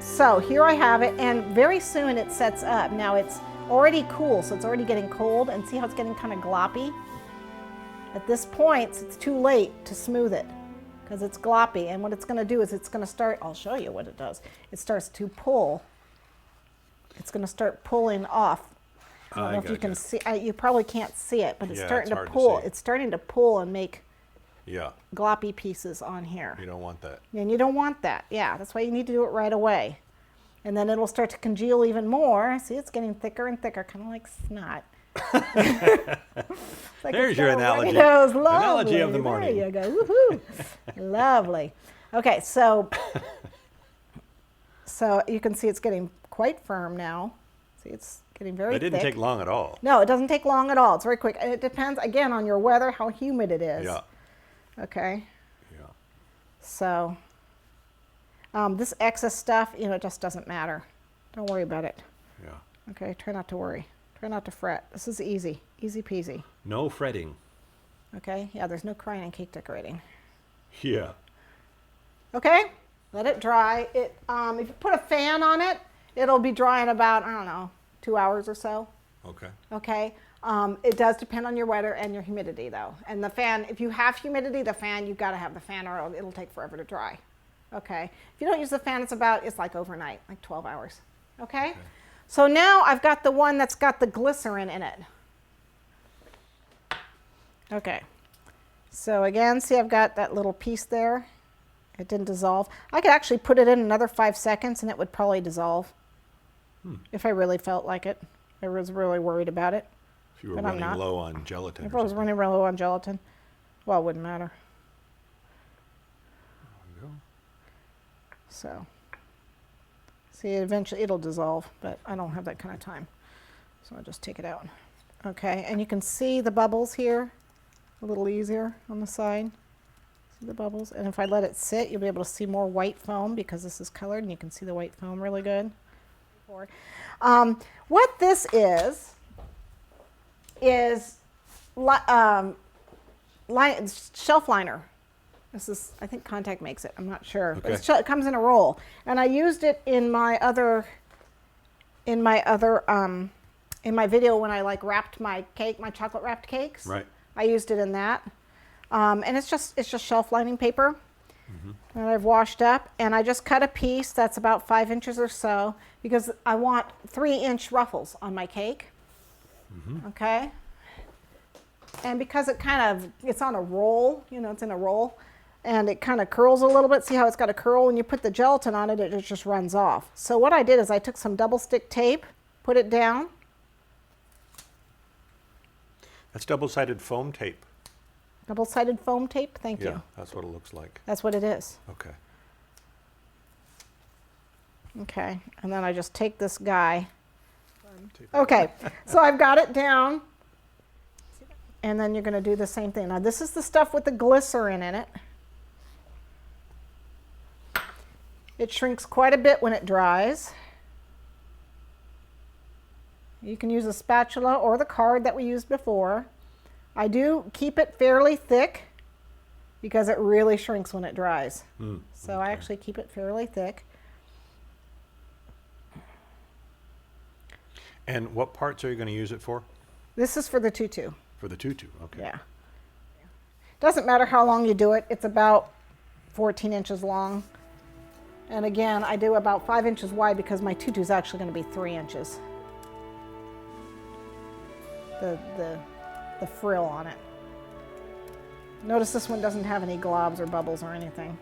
So here I have it, and very soon it sets up. Now it's already cool, so it's already getting cold, and see how it's getting kind of gloppy? At this point, it's too late to smooth it because it's gloppy, and what it's going to do is it's going to start, I'll show you what it does. It starts to pull. It's going to start pulling off. I don't know if you can see, you probably can't see it, but it's starting to pull. It's starting to pull and make gloppy pieces on here. You don't want that. And you don't want that. Yeah, that's why you need to do it right away. And then it'll start to congeal even more. See, it's getting thicker and thicker, kind of like snot. Like there's your analogy. Analogy of the morning. There you go. Woohoo. Lovely. Okay, so you can see it's getting quite firm now. See, it's getting very thick. It didn't take long at all. No, it doesn't take long at all. It's very quick. And it depends, again, on your weather, how humid it is. Yeah. Okay. Yeah. So this excess stuff, it just doesn't matter. Don't worry about it. Yeah. Okay, try not to worry. Try not to fret. This is easy. Easy peasy. No fretting. Okay, yeah, there's no crying in cake decorating. Yeah. Okay, let it dry. If you put a fan on it, it'll be dry in about, I don't know, 2 hours or so. Okay. Okay. It does depend on your weather and your humidity, though. And the fan, if you have humidity, the fan, you've got to have the fan or it'll take forever to dry. Okay. If you don't use the fan, it's like overnight, like 12 hours. Okay? So now I've got the one that's got the glycerin in it. Okay. So again, see I've got that little piece there. It didn't dissolve. I could actually put it in another 5 seconds and it would probably dissolve. If I really felt like it. I was really worried about it. If you were running low on gelatin. If I was running low on gelatin, well, it wouldn't matter. There we go. So, see, eventually it'll dissolve, but I don't have that kind of time. So I'll just take it out. Okay, and you can see the bubbles here a little easier on the side. See the bubbles? And if I let it sit, you'll be able to see more white foam because this is colored and you can see the white foam really good. What this is shelf liner. This is, I think Contact makes it. I'm not sure. Okay. It comes in a roll, and I used it in my video when I wrapped my cake, my chocolate wrapped cakes. Right. I used it in that, and it's just shelf lining paper that I've washed up, and I just cut a piece that's about 5 inches or so because I want 3-inch ruffles on my cake. Okay. And because it's on a roll, it's in a roll, and it kind of curls a little bit. See how it's got a curl? When you put the gelatin on it, it just runs off. So what I did is I took some double stick tape, put it down. That's double-sided foam tape. Double-sided foam tape? Thank you. Yeah, that's what it looks like. That's what it is. Okay. Okay, and then I just take this guy. Okay, so I've got it down. And then you're going to do the same thing. Now this is the stuff with the glycerin in it. It shrinks quite a bit when it dries. You can use a spatula or the card that we used before. I do keep it fairly thick because it really shrinks when it dries. So I actually keep it fairly thick. And what parts are you going to use it for? This is for the tutu. For the tutu, okay. Yeah. Doesn't matter how long you do it. It's about 14 inches long. And again, I do about 5 inches wide because my tutu is actually going to be 3 inches. The frill on it. Notice this one doesn't have any globs or bubbles or anything.